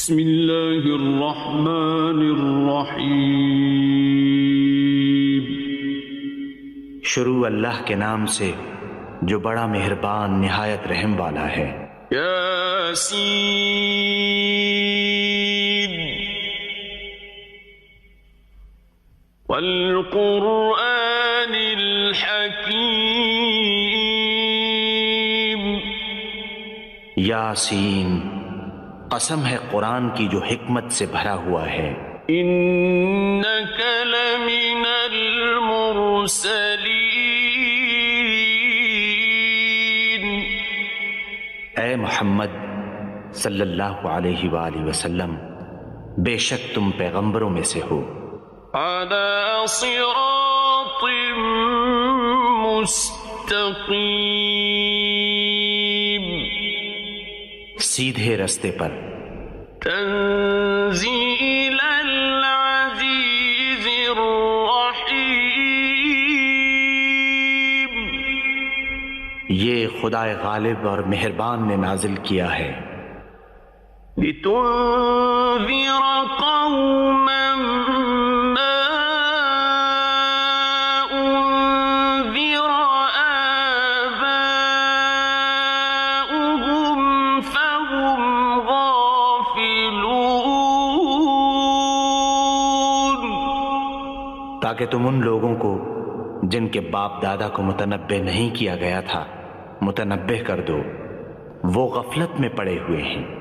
بسم اللہ الرحمن الرحیم۔ شروع اللہ کے نام سے جو بڑا مہربان نہایت رحم والا ہے۔ یاسین والقرآن الحکیم۔ یاسین، قسم ہے قرآن کی جو حکمت سے بھرا ہوا ہے۔ انک لمن المرسلین۔ اے محمد صلی اللہ علیہ وآلہ وسلم، بے شک تم پیغمبروں میں سے ہو۔ علی صراط مستقیم۔ سیدھے رستے پر۔ تنزیل العزیز الرحیم۔ یہ خدائے غالب اور مہربان نے نازل کیا ہے۔ لتنذر قوما ما انذر آباؤهم فهم غافلون۔ تاکہ تم ان لوگوں کو جن کے باپ دادا کو متنبہ نہیں کیا گیا تھا متنبہ کر دو، وہ غفلت میں پڑے ہوئے ہیں۔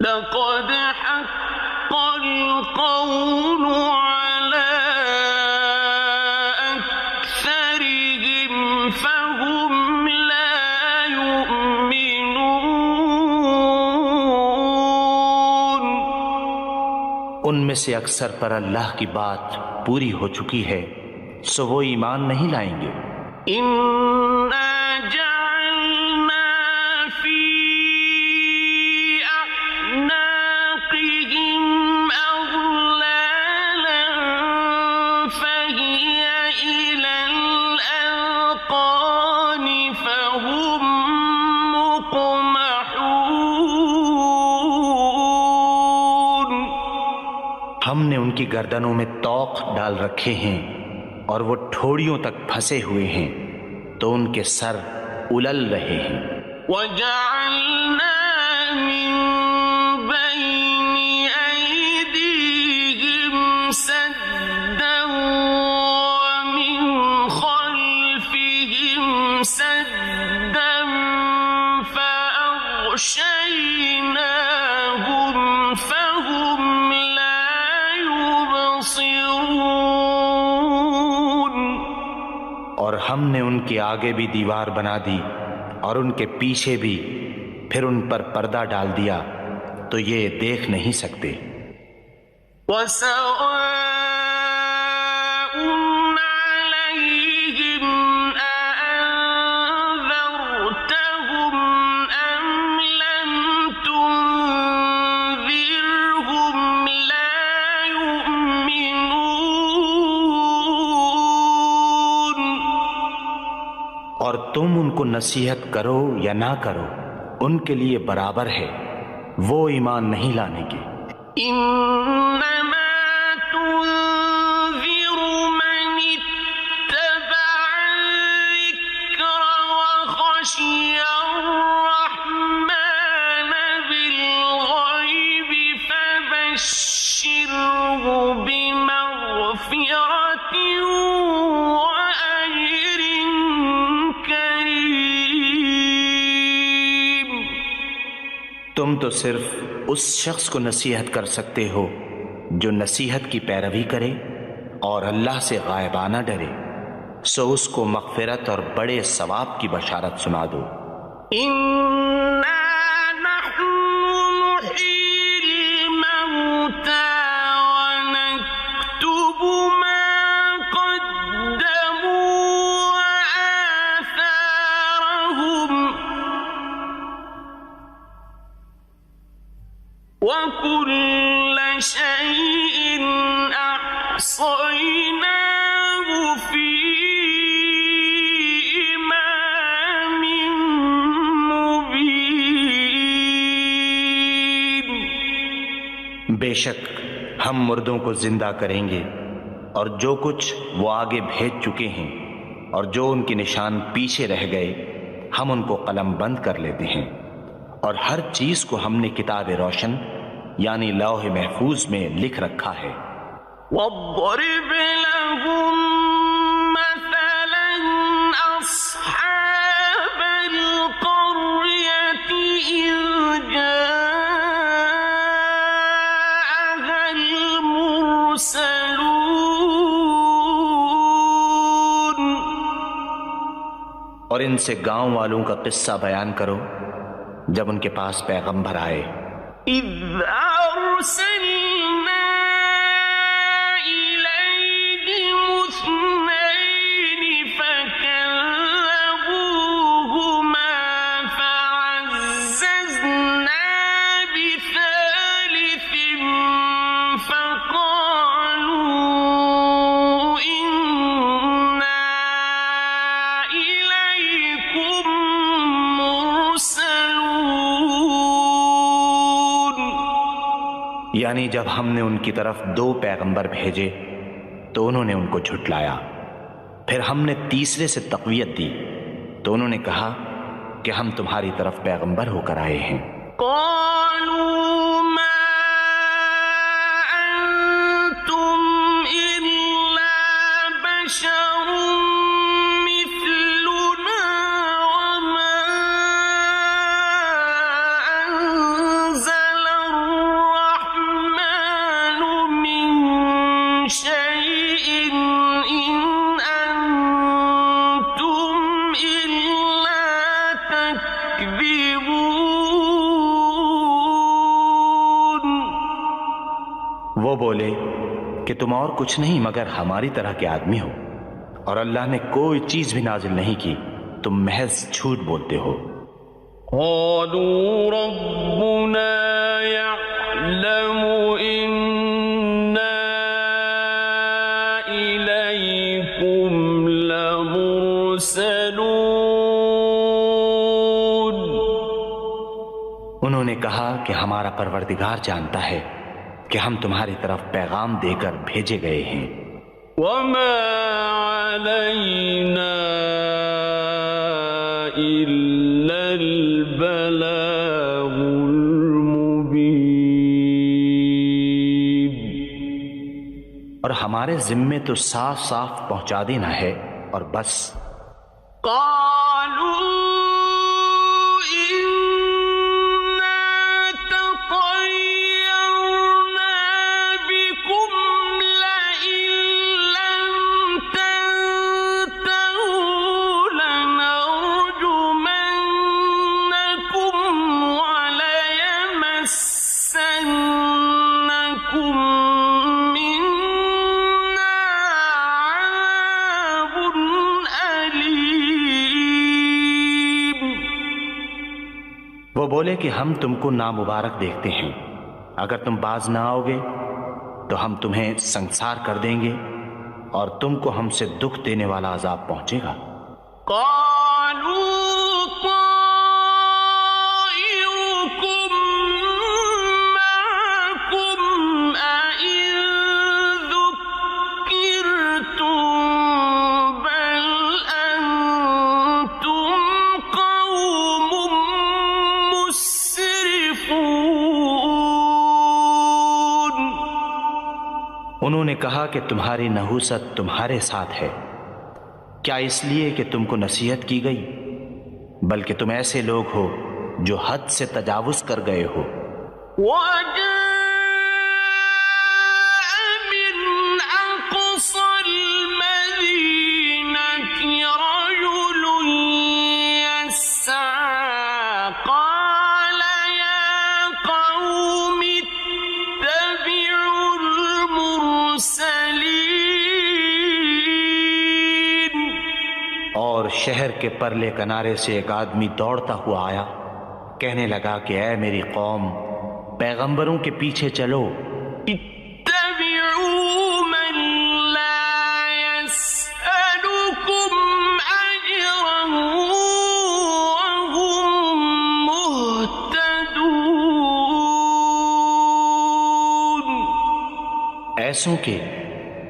لقد حق القول على أكثرهم فهم لا يؤمنون۔ ان میں سے اکثر پر اللہ کی بات پوری ہو چکی ہے، سو وہ ایمان نہیں لائیں گے۔ إنا جعلنا في أعناقهم أغلالا فهي إلى الأذقان فهم مقمحون۔ ہم نے ان کی گردنوں میں طوق ڈال رکھے ہیں اور وہ ٹھوڑیوں تک پھنسے ہوئے ہیں، تو ان کے سر الل رہے ہیں۔ وجعلنا من بين أيديهم سدا ومن خلفهم سدا فأغشيناهم فهم لا يبصرون۔ اور ہم نے ان کے آگے بھی دیوار بنا دی اور ان کے پیچھے بھی، پھر ان پر پردہ ڈال دیا تو یہ دیکھ نہیں سکتے۔ وسواء عليهم أأنذرتهم أم لم تنذرهم لا يؤمنون۔ اور تم ان کو نصیحت کرو یا نہ کرو، ان کے لیے برابر ہے، وہ ایمان نہیں لانے گے۔ إنما تنذر من اتبع الذكر وخشي الرحمن بالغيب فبشره بمغفرة وأجر كريم۔ تم تو صرف اس شخص کو نصیحت کر سکتے ہو جو نصیحت کی پیروی کرے اور اللہ سے غائبانہ ڈرے، سو اس کو مغفرت اور بڑے ثواب کی بشارت سنا دو۔ إنا نحن نحيي الموتى ونكتب ما قدموا وآثارهم وكل شيء أحصيناه في إمام مبين۔ بے شک ہم مردوں کو زندہ کریں گے، اور جو کچھ وہ آگے بھیج چکے ہیں اور جو ان کے نشان پیچھے رہ گئے ہم ان کو قلم بند کر لیتے ہیں، اور ہر چیز کو ہم نے کتاب روشن یعنی لوح محفوظ میں لکھ رکھا ہے۔ وَاضْرِبْ لَهُم مَّثَلًا أَصْحَابَ الْقَرْيَةِ إِذْ جَاءَهَا الْمُرْسَلُونَ، اور ان سے گاؤں والوں کا قصہ بیان کرو جب ان کے پاس پیغمبر آئے۔ إِذْ أَرْسَلْنَا إِلَيْهِمُ اثْنَيْنِ فَكَذَّبُوهُمَا فَعَزَّزْنَا بِثَالِثٍ فَقَالُوا إِنَّا إِلَيْكُمْ مُرْسَلُونَ، یعنی جب ہم نے ان کی طرف 2 پیغمبر بھیجے تو انہوں نے ان کو جھٹلایا، پھر ہم نے تیسرے سے تقویت دی تو انہوں نے کہا کہ ہم تمہاری طرف پیغمبر ہو کر آئے ہیں۔ قالوا ما أنتم إلا بشر مثلنا وما أنزل الرحمن من شيء إن أنتم إلا تكذبون۔ وہ بولے کہ تم اور کچھ نہیں مگر ہماری طرح کے آدمی ہو، اور اللہ نے کوئی چیز بھی نازل نہیں کی، تم محض جھوٹ بولتے ہو۔ قالوا ربنا يعلم إنا إليكم لمرسلون، انہوں نے کہا کہ ہمارا پروردگار جانتا ہے کہ ہم تمہاری طرف پیغام دے کر بھیجے گئے ہیں۔ وما علينا إلا البلاغ المبين، اور ہمارے ذمے تو صاف صاف پہنچا دینا ہے اور بس۔ قالوا إنا تطيرنا بكم لئن لم تنتهوا لنرجمنكم وليمسنكم منا عذاب أليم۔ وہ بولے کہ ہم تم کو نامبارک دیکھتے ہیں، اگر تم باز نہ آؤ گے تو ہم تمہیں سنسار کر دیں گے اور تم کو ہم سے دکھ دینے والا عذاب پہنچے گا۔ قالوا طائركم معكم أئن ذكرتم بل أنتم قوم مسرفون۔ انہوں نے کہا کہ تمہاری نحوست تمہارے ساتھ ہے، کیا اس لیے کہ تم کو نصیحت کی گئی؟ بلکہ تم ایسے لوگ ہو جو حد سے تجاوز کر گئے ہو۔ وجاء من أقصى المدينة رجل يسعى قال يا قوم اتبعوا المرسلين۔ اور شہر کے پرلے کنارے سے ایک آدمی دوڑتا ہوا آیا، کہنے لگا کہ اے میری قوم، پیغمبروں کے پیچھے چلو۔ اتبعوا من لا يسألكم أجرا وهم مهتدون۔ ایسوں کے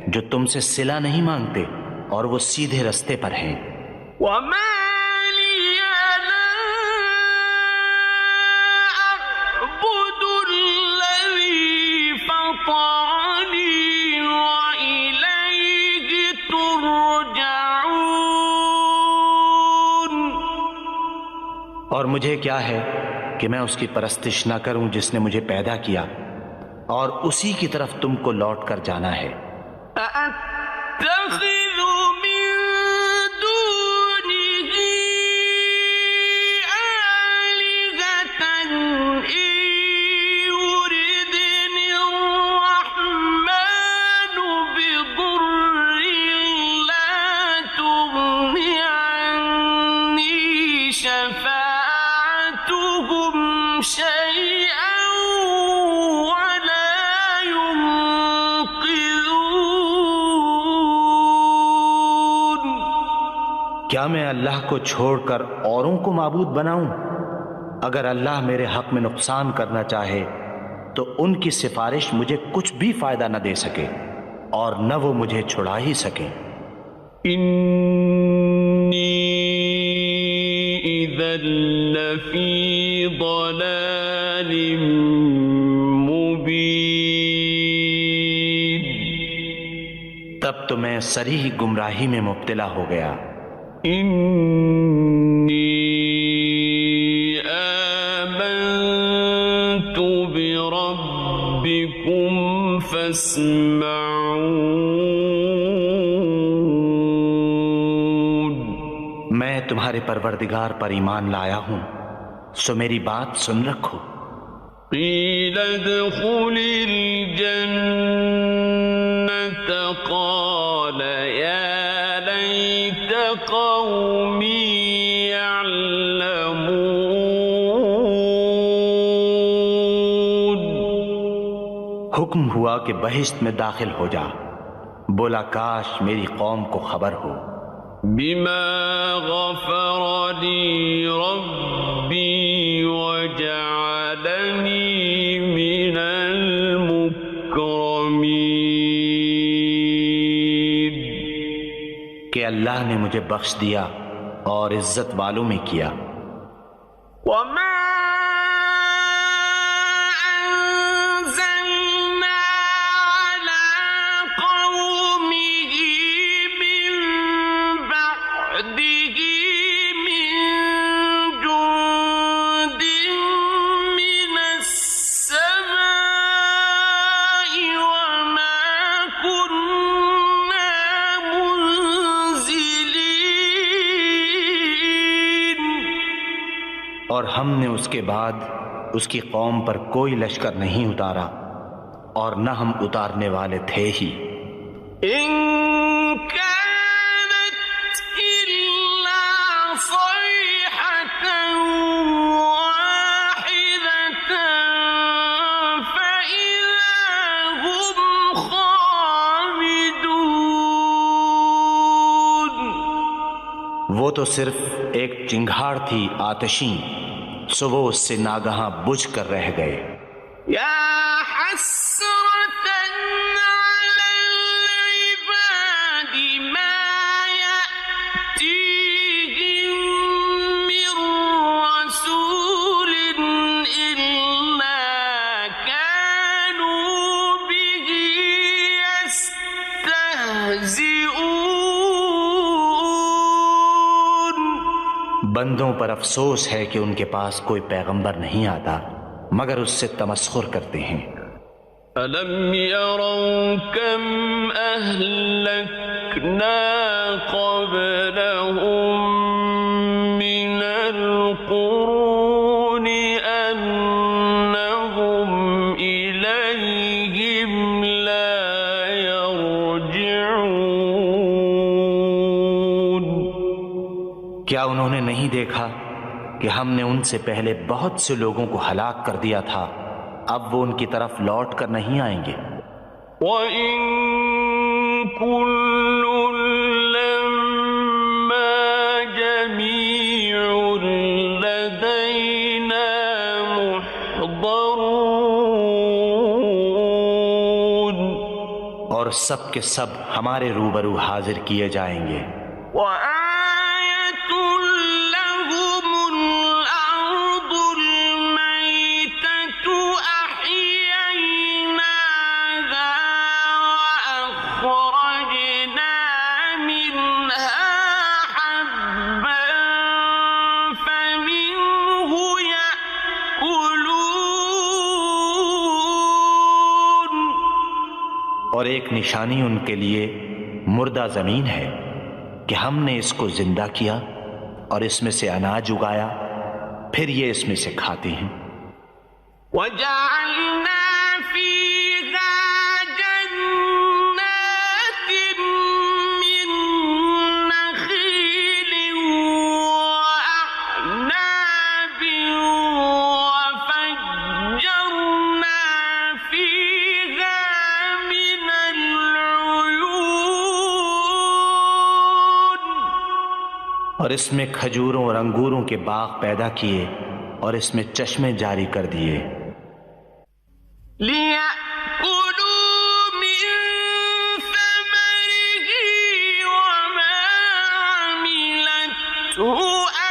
جو تم سے صلہ نہیں مانگتے اور وہ سیدھے رستے پر ہیں۔ وما لي لا أعبد الذي فطرني وإليه ترجعون۔ اور مجھے کیا ہے کہ میں اس کی پرستش نہ کروں جس نے مجھے پیدا کیا، اور اسی کی طرف تم کو لوٹ کر جانا ہے۔ أأتخذ من دونه آلهة إن يردني الرحمن بضر لا تغن عني شفاعتهم شيئا ولا ينقذون۔ کیا میں اللہ کو چھوڑ کر اوروں کو معبود بناؤں؟ اگر اللہ میرے حق میں نقصان کرنا چاہے تو ان کی سفارش مجھے کچھ بھی فائدہ نہ دے سکے اور نہ وہ مجھے چھڑا ہی سکے۔ إني إذا لفي ضلال مبين۔ تب تو میں صریح گمراہی میں مبتلا ہو گیا۔ إني آمنت بربكم فاسمعون۔ میں تمہارے پروردگار پر ایمان لایا ہوں، سو میری بات سن رکھو۔ قيل ادخل الجنة قال يا ليت قومي يعلمون۔ حکم ہوا کہ بہشت میں داخل ہو جا، بولا کاش میری قوم کو خبر ہو۔ بما غفر لي ربي وجعلني من المكرمين۔ کہ اللہ نے مجھے بخش دیا اور عزت والوں میں کیا۔ وما أنزلنا على قومه من بعده من جند من السماء وما كنا منزلين۔ اور ہم نے اس کے بعد اس کی قوم پر کوئی لشکر نہیں اتارا اور نہ ہم اتارنے والے تھے ہی۔ إن كانت إلا صيحة واحدة فإذا هم خامدون۔ وہ تو صرف ایک چنگھاڑ تھی آتشیں، سو وہ اس سے ناگہاں بجھ کر رہ گئے۔ يا حسرة على العباد ما يأتيهم من رسول إلا كانوا به يستهزئون۔ بندوں پر افسوس ہے کہ ان کے پاس کوئی پیغمبر نہیں آتا مگر اس سے تمسخر کرتے ہیں۔ أَلَمْ يَرَوْا كَمْ أَهْلَكْنَا قَبْلَهُمْ مِنَ الْقُرُونِ أَنَّهُمْ إِلَيْهِمْ لَا يَرْجِعُونَ۔ کیا انہوں نے نہیں دیکھا کہ ہم نے ان سے پہلے بہت سے لوگوں کو ہلاک کر دیا تھا، اب وہ ان کی طرف لوٹ کر نہیں آئیں گے۔ وَإِن كُلٌّ لَّمَّا جَمِيعٌ لَّدَيْنَا مُحْضَرُونَ۔ اور سب کے سب ہمارے روبرو حاضر کیے جائیں گے۔ وآية لهم الأرض الميتة أحييناها وأخرجنا منها حبا فمنه يأكلون۔ اور ایک نشانی ان کے لیے مردہ زمین ہے کہ ہم نے اس کو زندہ کیا اور اس میں سے اناج اگایا، پھر یہ اس میں سے کھاتے ہیں۔ وَجَعَلْنَا فِيهَا جَنَّاتٍ مِّن نَّخِيلٍ وَأَعْنَابٍ وَفَجَّرْنَا فِيهَا مِنَ الْعُيُونِ۔ اور اس میں کھجوروں اور انگوروں کے باغ پیدا کیے اور اس میں چشمے جاری کر دیے، لِيَأْكُلُوا مِن ثَمَرِهِ وَمَا عَمِلَتْهُ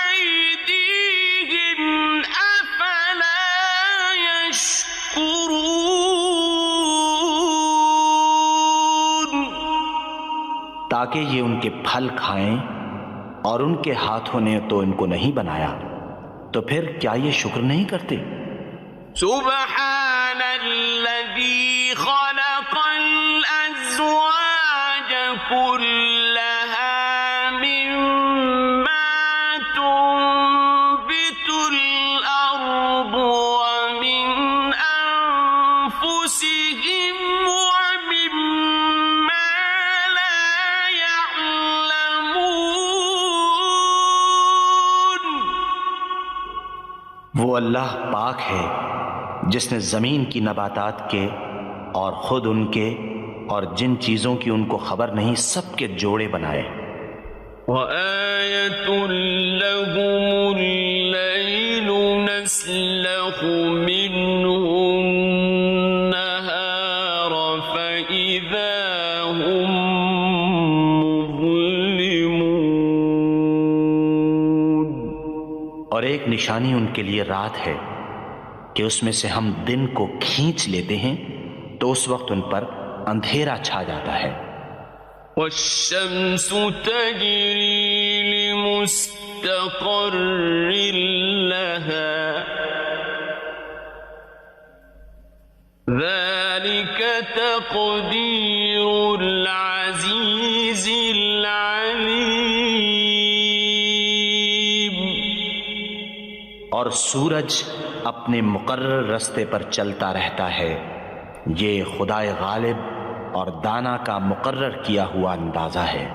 أَيْدِيهِمْ أَفَلَا يَشْكُرُونَ۔ تاکہ یہ ان کے پھل کھائیں، اور ان کے ہاتھوں نے تو ان کو نہیں بنایا، تو پھر کیا یہ شکر نہیں کرتے؟ سبحان الذي خلق الأزواج كلها مما تنبت الأرض ومن أنفسهم ومما لا يعلمون۔ وہ اللہ پاک ہے جس نے زمین کی نباتات کے اور خود ان کے اور جن چیزوں کی ان کو خبر نہیں سب کے جوڑے بنائے۔ وآية لهم الليل نسلخ منه النهار فإذا هم مظلمون۔ اور ایک نشانی ان کے لیے رات ہے کہ اس میں سے ہم دن کو کھینچ لیتے ہیں تو اس وقت ان پر اندھیرا چھا جاتا ہے۔ والشمس تجري لمستقر لها ذلك تقدير العزيز العليم۔ اور سورج اپنے مقرر رستے پر چلتا رہتا ہے، یہ خدائے غالب اور دانا کا مقرر کیا ہوا اندازہ ہے۔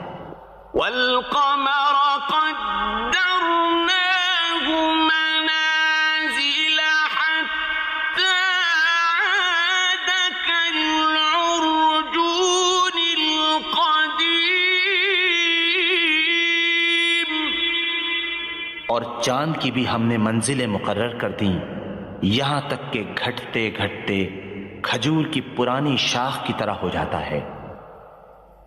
والقمر قدرناه منازل حتى عاد كالعرجون القديم۔ اور چاند کی بھی ہم نے منزلیں مقرر کر دیں، یہاں تک کہ گھٹتے گھٹتے کھجور کی پرانی شاخ کی طرح ہو جاتا ہے۔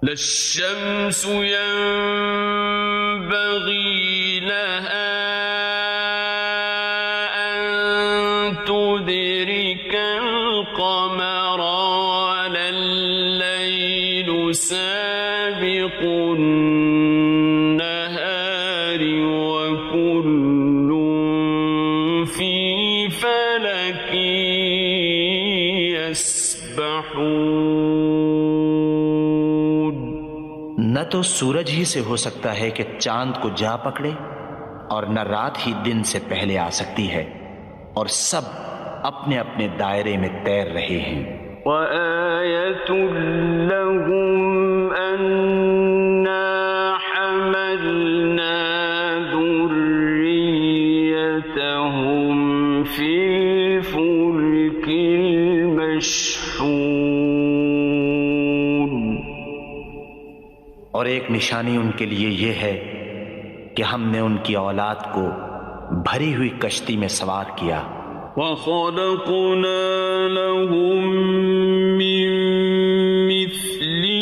للشمس ينبغي لها أن تدرك القمر ولا الليل سابق النهار وكل في فلك يسبحون۔ نہ تو سورج ہی سے ہو سکتا ہے کہ چاند کو جا پکڑے، اور نہ رات ہی دن سے پہلے آ سکتی ہے، اور سب اپنے اپنے دائرے میں تیر رہے ہیں۔ وآية لهم أنا حملنا ذريتهم في الفلك المشحون۔ اور ایک نشانی ان کے لیے یہ ہے کہ ہم نے ان کی اولاد کو بھری ہوئی کشتی میں سوار کیا۔ وَخَلَقْنَا لَهُم مِّن مِّثْلِهِ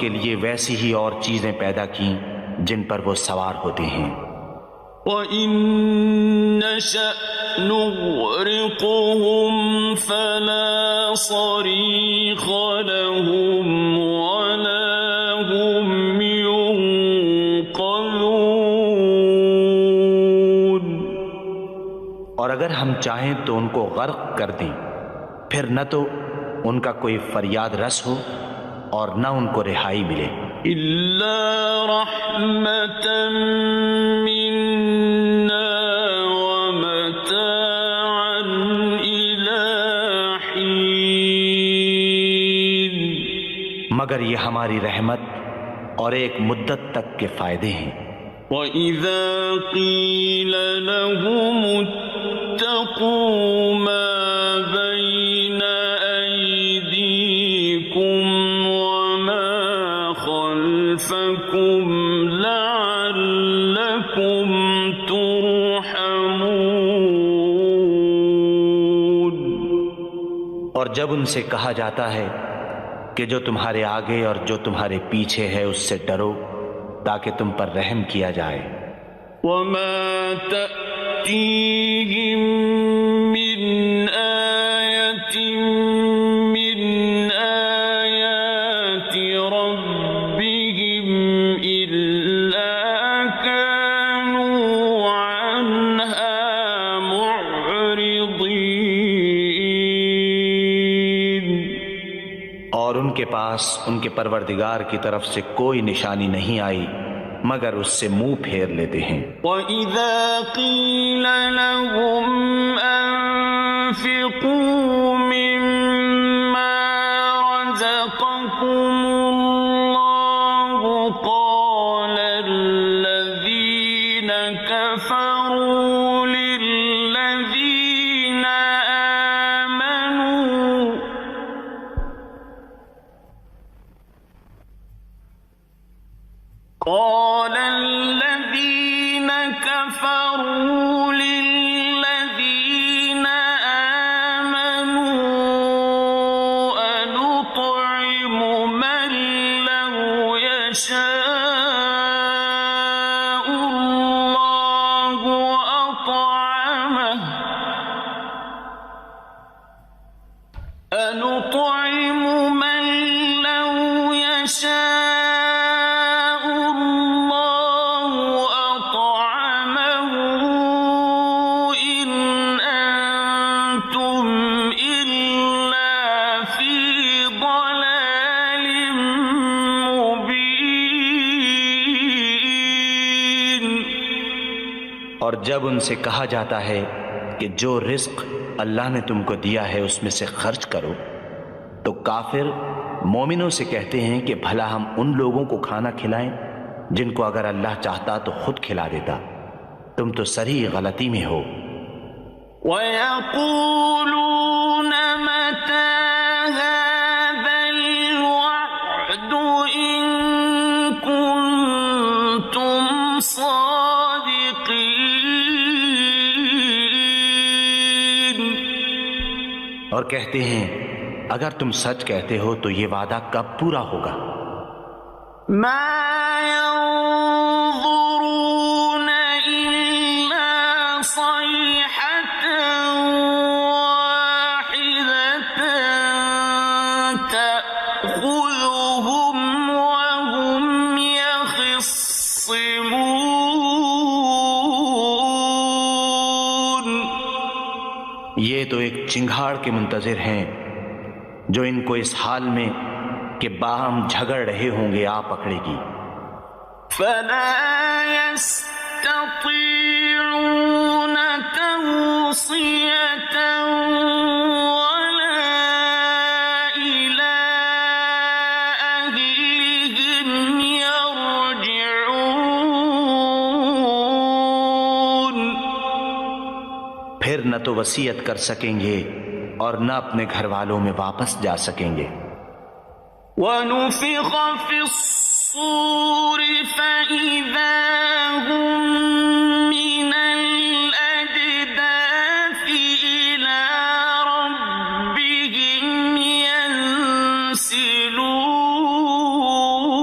کے لیے ویسی ہی اور چیزیں پیدا کیں جن پر وہ سوار ہوتے ہیں۔ وَإِن نَّشَأْ نُغْرِقْهُمْ فَلَا صَرِيخَ لَهُمْ وَلَا هُمْ يُنقَذُونَ۔ اور اگر ہم چاہیں تو ان کو غرق کر دیں، پھر نہ تو ان کا کوئی فریاد رس ہو اور نہ ان کو رہائی ملے۔ إِلَّا رَحْمَةً مِّنَّا وَمَتَاعًا إِلَىٰ حِينٍ۔ مگر یہ ہماری رحمت اور ایک مدت تک کے فائدے ہیں۔ وَإِذَا قِيلَ لَهُمُ اتَّقُوا مَا بَيْنَ أَيْدِيكُمْ وَمَا خَلْفَكُمْ لَعَلَّكُمْ تُرْحَمُونَ۔ اور جب ان سے کہا جاتا ہے کہ جو تمہارے آگے اور جو تمہارے پیچھے ہے اس سے ڈرو تاکہ تم پر رحم کیا جائے۔ وَمَا تَأْتِيهِم مِّنْ آيَةٍ مِّنْ آيَاتِ رَبِّهِمْ إِلَّا كَانُوا عَنْهَا مُعْرِضِينَ۔ اور ان کے پاس ان کے پروردگار کی طرف سے کوئی نشانی نہیں آئی مگر اس سے منہ پھیر لیتے ہیں۔ وَإِذَا قِيلَ لَهُمْ أَنفِقُوا مِمَّا رَزَقَكُمُ اللَّهُ قَالَ الَّذِينَ كَفَرُوا لِلَّذِينَ آمَنُوا أَنُطْعِمُ مَن لَّوْ يَشَاءُ اللَّهُ أَطْعَمَهُ أَنُطْعِمُ مَن لَّوْ يَشَاءُ اللَّهُ أَطْعَمَهُ إِنْ أَنتُمْ إِلَّا فِي ضَلَالٍ مُّبِينٍ۔ اور جب ان سے کہا جاتا ہے کہ جو رزق اللہ نے تم کو دیا ہے اس میں سے خرچ کرو تو کافر مومنوں سے کہتے ہیں کہ بھلا ہم ان لوگوں کو کھانا کھلائیں جن کو اگر اللہ چاہتا تو خود کھلا دیتا، تم تو صریح غلطی میں ہو۔ وَيَقُولُونَ مَتَىٰ هَٰذَا الْوَعْدُ إِن كُنتُمْ صَادِقِينَ۔ اور کہتے ہیں اگر تم سچ کہتے ہو تو یہ وعدہ کب پورا ہوگا؟ مَا يَنظُرُونَ إِلَّا صَيْحَةً وَاحِدَةً تَأْخُذُهُمْ وَهُمْ يَخِصِّمُونَ۔ یہ تو ایک چنگھاڑ کے منتظر ہیں جو ان کو اس حال میں کہ باہم جھگڑ رہے ہوں گے آ پکڑے گی۔ فَلَا يَسْتَطِيعُونَ تَوْصِيَةً وَلَا إِلَىٰ أَهْلِهِمْ يَرْجِعُونَ۔ پھر نہ تو وصیت کر سکیں گے اور نہ اپنے گھر والوں میں واپس جا سکیں گے۔ وَنُفِخَ فِي الصُّورِ فَإِذَا هُم مِّنَ الْأَجْدَاثِ إِلَىٰ رَبِّهِمْ يَنسِلُونَ۔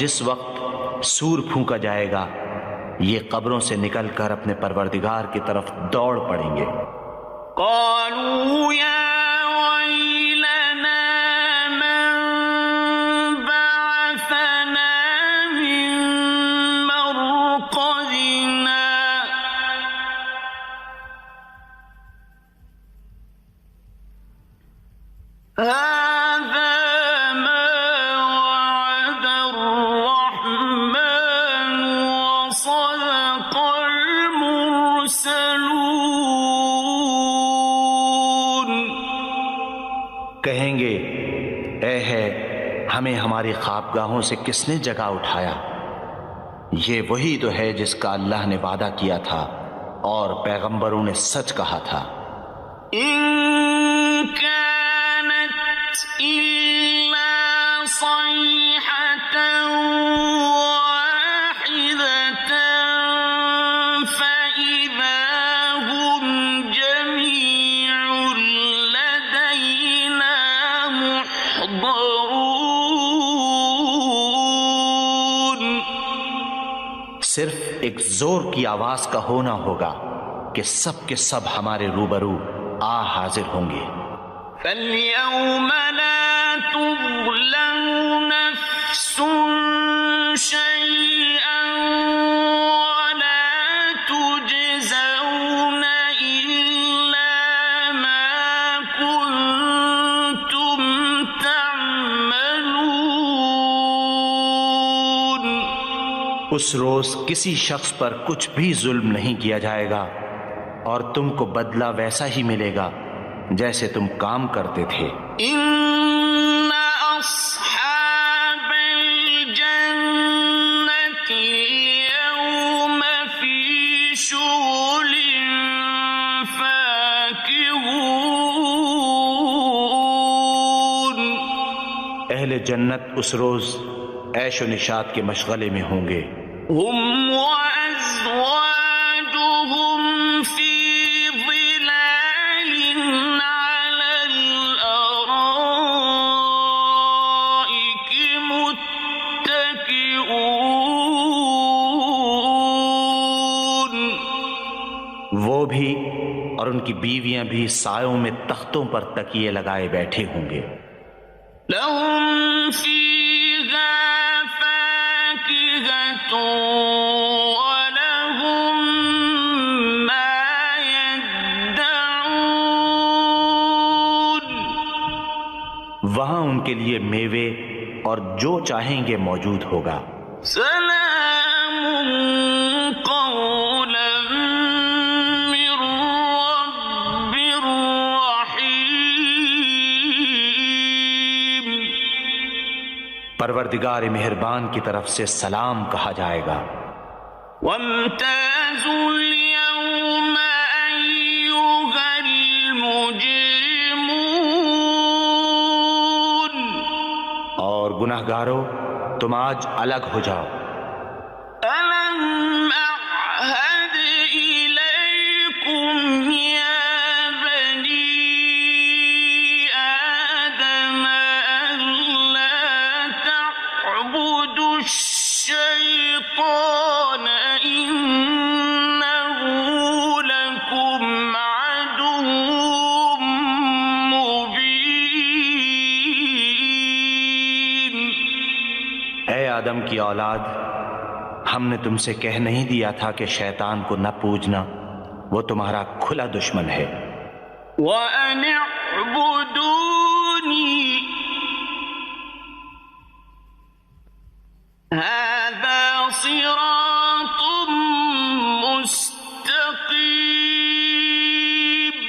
جس وقت سور پھونکا جائے گا یہ قبروں سے نکل کر اپنے پروردگار کی طرف دوڑ پڑیں گے۔ قالوا يا ويلنا من بعثنا من مرقدنا هذا ما وعد الرحمن وصدق المرسلون۔ کہیں گے اے ہے ہمیں ہماری خوابگاہوں سے کس نے جگا اٹھایا؟ یہ وہی تو ہے جس کا اللہ نے وعدہ کیا تھا اور پیغمبروں نے سچ کہا تھا۔ إن كانت إلا صيحة واحدة فإذا هم جميع لدينا محضرون۔ صرف ایک زور کی آواز کا ہونا ہوگا کہ سب کے سب ہمارے روبرو حاضر ہوں گے۔ فَالْيَوْمَ لَا تُظْلَمُ نَفْسٌ شَيْئًا وَلَا تُجْزَوْنَ إِلَّا مَا كُنتُمْ تَعْمَلُونَ۔ اس روز کسی شخص پر کچھ بھی ظلم نہیں کیا جائے گا اور تم کو بدلہ ویسا ہی ملے گا جیسے تم کام کرتے تھے۔ إِنَّ أَصْحَابَ الْجَنَّةِ الْيَوْمَ فِي شُغُلٍ فَاكِهُونَ۔ اہل جنت اس روز عیش و نشاط کے مشغلے میں ہوں گے۔ هُمْ وَأَزْوَاجُهُمْ فِي ظِلَالٍ عَلَى الْأَرَائِكِ مُتَّكِئُونَ۔ وہ بھی اور ان کی بیویاں بھی سایوں میں تختوں پر تکیے لگائے بیٹھے ہوں گے۔ لَهُمْ فِيهَا فَاكِهَةٌ وَلَهُمْ مَا يَدَّعُونَ۔ وہاں ان کے لیے میوے اور جو چاہیں گے موجود ہوگا۔ سلام قولا من رب رحیم۔ پروردگار مہربان کی طرف سے سلام کہا جائے گا۔ وامتازوا اليوم أيها المجرمون۔ اور گناہگارو تم آج الگ ہو جاؤ۔ ألم أعهد إليكم يا بني آدم ألا تعبدوا الشيطان إنه لكم عدو مبين۔ اے آدم کی اولاد، ہم نے تم سے کہہ نہیں دیا تھا کہ شیطان کو نہ پوجنا، وہ تمہارا کھلا دشمن ہے۔ وَأَنِ اعْبُدُونِي هَذَا صِرَاطٌ مُسْتَقِيمٌ۔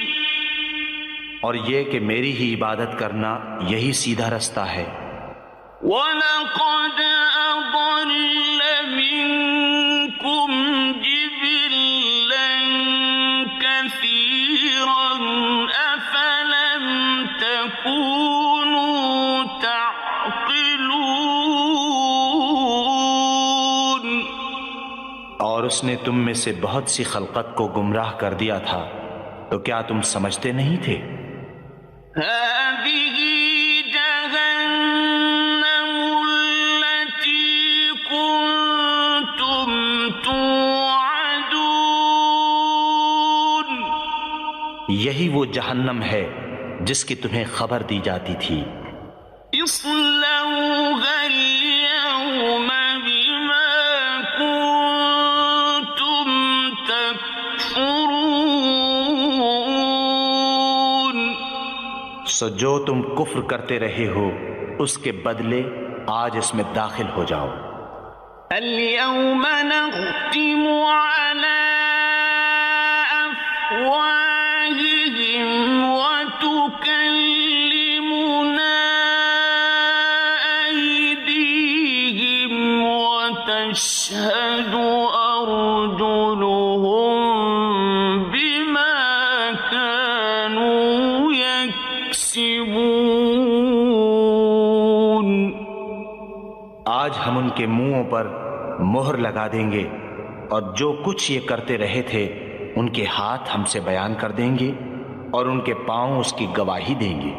اور یہ کہ میری ہی عبادت کرنا یہی سیدھا رستہ ہے۔ وَلَقَدْ أَضَلَّ مِنكُمْ جِبِلًّا كَثِيرًا أَفَلَمْ تَكُونُوا تَعْقِلُونَ۔ اور اس نے تم میں سے بہت سی خلقت کو گمراہ کر دیا تھا، تو کیا تم سمجھتے نہیں تھے؟ هذه جهنم التي وہ جہنم ہے جس کی تمہیں خبر دی جاتی تھی۔ اصلوها اليوم بما كنتم تكفرون، سو جو تم کفر کرتے رہے ہو اس کے بدلے آج اس میں داخل ہو جاؤ۔ اليوم نختم على أفواههم وتكلمنا أيديهم وتشهد أرجلهم بما كانوا يكسبون۔ آج ہم ان کے منہوں پر مہر لگا دیں گے اور جو کچھ یہ کرتے رہے تھے ان کے ہاتھ ہم سے بیان کر دیں گے اور ان کے پاؤں اس کی گواہی دیں گے۔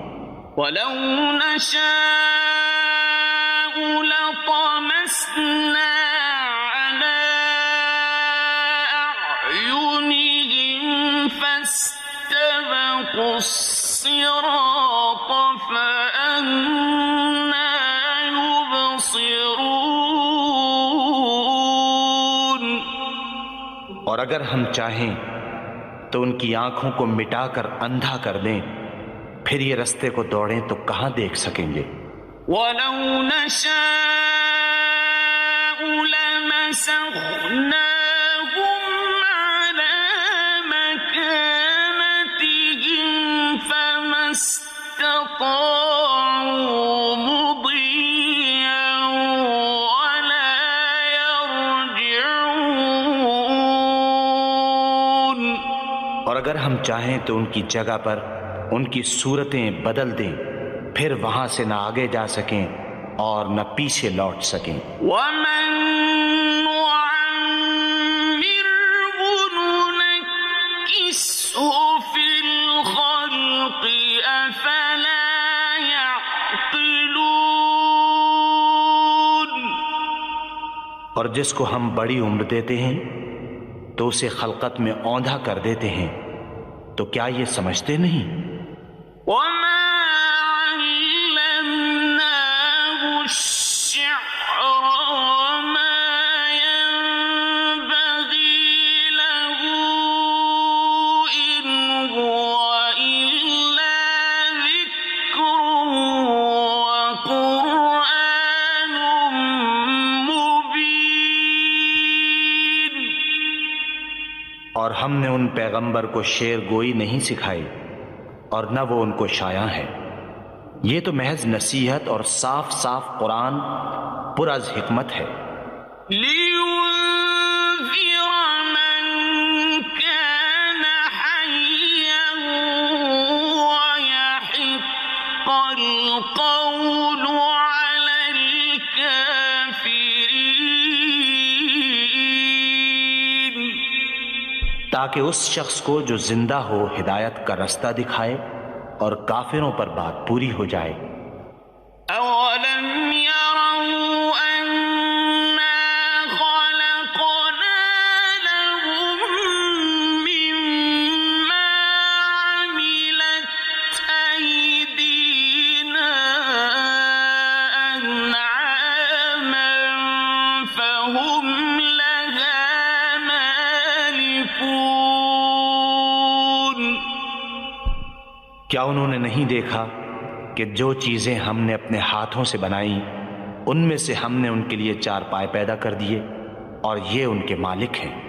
وَلَوْ نَشَاءُ لَطَمَسْنَا عَلَىٰ أَعْيُنِهِمْ فَاسْتَبَقُوا الصِّرَاطَ فَأَنَّىٰ يُبْصِرُونَ۔ اور اگر ہم چاہیں تو ان کی آنکھوں کو مٹا کر اندھا کر دیں، پھر یہ رستے کو دوڑیں تو کہاں دیکھ سکیں گے۔ وَلَوْ نَشَاءُ لَمَسَخْنَاهُمْ عَلَىٰ مَكَانَتِهِمْ فَمَا اسْتَطَاعُوا مُضِيًّا وَلَا يَرْجِعُونَ۔ اور اگر ہم چاہیں تو ان کی جگہ پر ان کی صورتیں بدل دیں، پھر وہاں سے نہ آگے جا سکیں اور نہ پیچھے لوٹ سکیں۔ وَمَن نُّعَمِّرْهُ نُنَكِّسْهُ فِي الْخَلْقِ أَفَلَا يَعْقِلُونَ۔ اور جس کو ہم بڑی عمر دیتے ہیں تو اسے خلقت میں اوندھا کر دیتے ہیں، تو کیا یہ سمجھتے نہیں؟ وَمَا عَلَّمْنَاهُ الشِّعْرَ وَمَا يَنبَغِي لَهُ إِنْ هُوَ إِلَّا ذِكْرٌ وَقُرْآنٌ مُّبِينٌ۔ اور ہم نے ان پیغمبر کو شعر گوئی نہیں سکھائی اور نہ وہ ان کو شایع ہے، یہ تو محض نصیحت اور صاف صاف قرآن پر از حکمت ہے۔ لِيُنذِرَ مَن كَانَ حَيًّا وَيَحِقَّ الْقَوْلُ عَلَى الْكَافِرِينَ۔ تاکہ اس شخص کو جو زندہ ہو ہدایت کا رستہ دکھائے اور کافروں پر بات پوری ہو جائے۔ أَوَلَمْ يَرَوْا أَنَّا خَلَقْنَا لَهُم مِّمَّا عَمِلَتْ أَيْدِينَا أَنْعَامًا فَهُمْ لَهَا مَالِكُونَ۔ کیا انہوں نے نہیں دیکھا کہ جو چیزیں ہم نے اپنے ہاتھوں سے بنائیں ان میں سے ہم نے ان کے لیے چار پائے پیدا کر دیے اور یہ ان کے مالک ہیں۔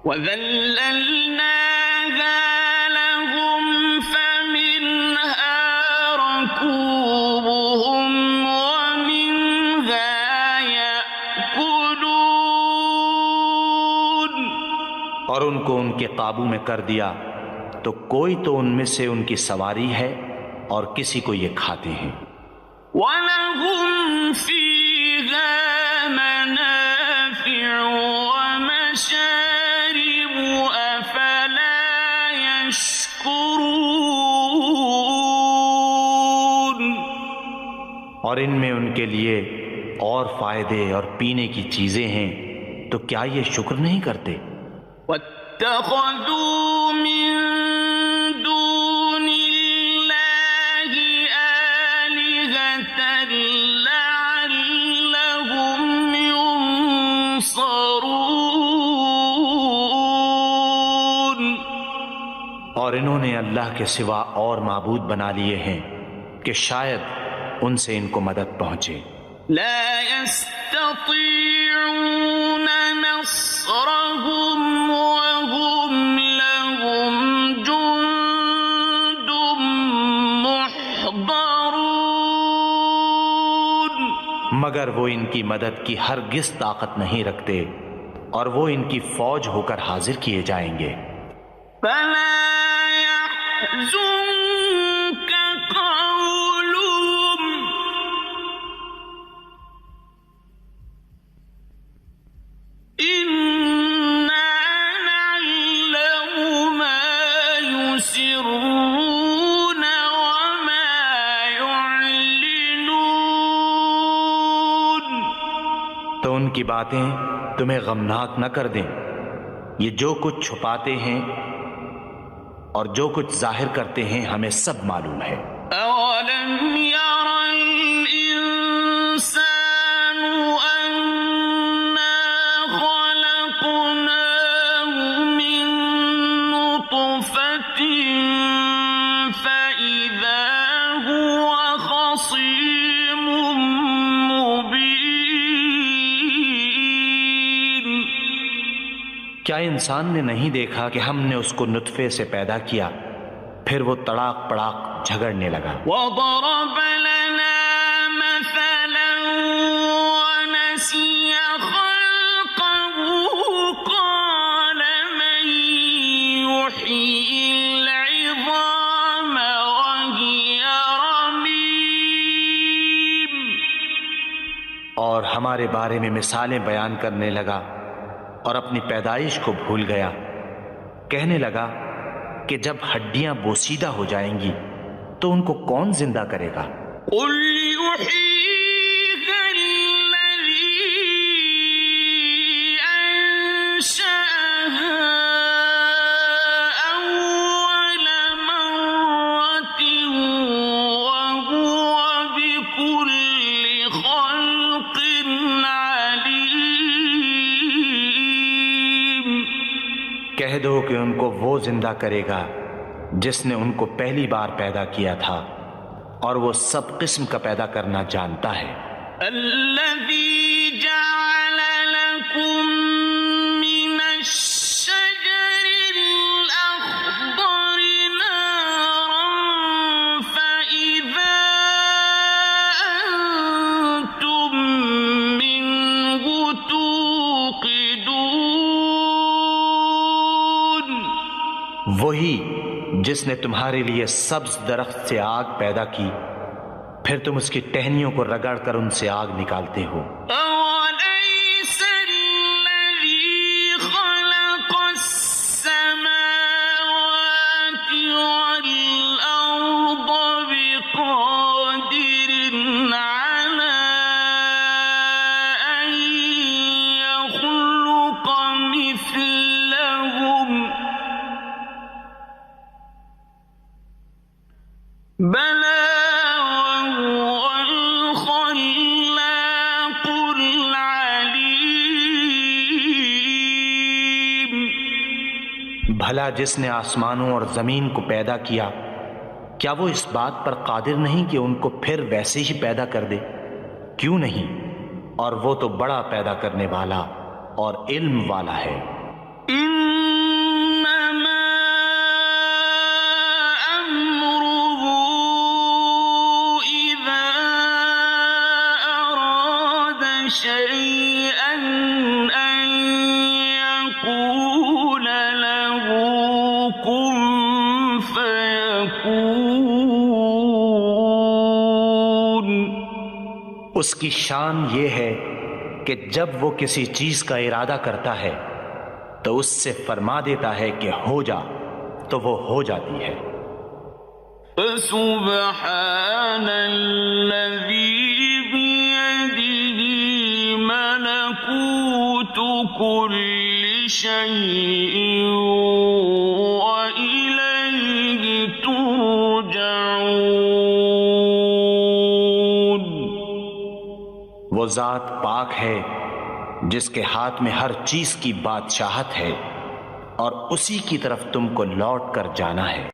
وَذَلَّلْنَاهَا لَهُمْ فَمِنْهَا رَكُوبُهُمْ وَمِنْهَا يَأْكُلُونَ۔ اور ان کو ان کے قابو میں کر دیا تو کوئی تو ان میں سے ان کی سواری ہے اور کسی کو یہ کھاتے ہیں۔ وَلَهُمْ فِيهَا مَنَافِعُ وَمَشَارِبُ أَفَلَا يَشْكُرُونَ۔ اور ان میں ان کے لیے اور فائدے اور پینے کی چیزیں ہیں، تو کیا یہ شکر نہیں کرتے؟ وَاتَّخَذُوا مِن دُونِ اور انہوں نے اللہ کے سوا اور معبود بنا لیے ہیں کہ شاید ان سے ان کو مدد پہنچے. لا يستطيعون نصرهم وهم لهم جند محضرون. مگر وہ ان کی مدد کی ہرگز طاقت نہیں رکھتے اور وہ ان کی فوج ہو کر حاضر کیے جائیں گے. فلا يحزنك قولهم إنا نعلم ما يسرون وما يعلنون. تو ان کی باتیں تمہیں غمناک نہ کر دیں. یہ جو کچھ چھپاتے ہیں اور جو کچھ ظاہر کرتے ہیں ہمیں سب معلوم ہے. أولم ير الإنسان أنا خلقناه من نطفة فإذا هو خصيم مبين. کیا انسان نے نہیں دیکھا کہ ہم نے اس کو نطفے سے پیدا کیا پھر وہ تڑاک پڑاک جھگڑنے لگا. وضرب لنا مثلا ونسي خلقه قال من يحيي العظام وهي رميم. اور ہمارے بارے میں مثالیں بیان کرنے لگا اور اپنی پیدائش کو بھول گیا. کہنے لگا کہ جب ہڈیاں بوسیدہ ہو جائیں گی تو ان کو کون زندہ کرے گا؟ قل يحييها الذي أنشأها أول مرة وهو بكل خلق عليم. کہہ دو کہ ان کو وہ زندہ کرے گا جس نے ان کو پہلی بار پیدا کیا تھا اور وہ سب قسم کا پیدا کرنا جانتا ہے. الذي جعل لكم من الشجر الأخضر نارا فإذا أنتم منه توقدون. وہی جس نے تمہارے لیے سبز درخت سے آگ پیدا کی پھر تم اس کی ٹہنیوں کو رگڑ کر ان سے آگ نکالتے ہو. أوليس الذي خلق السماوات والأرض بقادر على أن يخلق مثلهم بلى وهو الخلاق العليم. بھلا جس نے آسمانوں اور زمین کو پیدا کیا کیا وہ اس بات پر قادر نہیں کہ ان کو پھر ویسے ہی پیدا کر دے؟ کیوں نہیں؟ اور وہ تو بڑا پیدا کرنے والا اور علم والا ہے. إنما أمره إذا أراد شيئا أن يقول له كن فيكون. اس کی شان یہ ہے کہ جب وہ کسی چیز کا ارادہ کرتا ہے تو اس سے فرما دیتا ہے کہ ہو جا تو وہ ہو جاتی ہے. فسبحان الذي بيده ملكوت كل شيء وإليه ترجعون. وہ ذات پاک ہے جس کے ہاتھ میں ہر چیز کی بادشاہت ہے اور اسی کی طرف تم کو لوٹ کر جانا ہے۔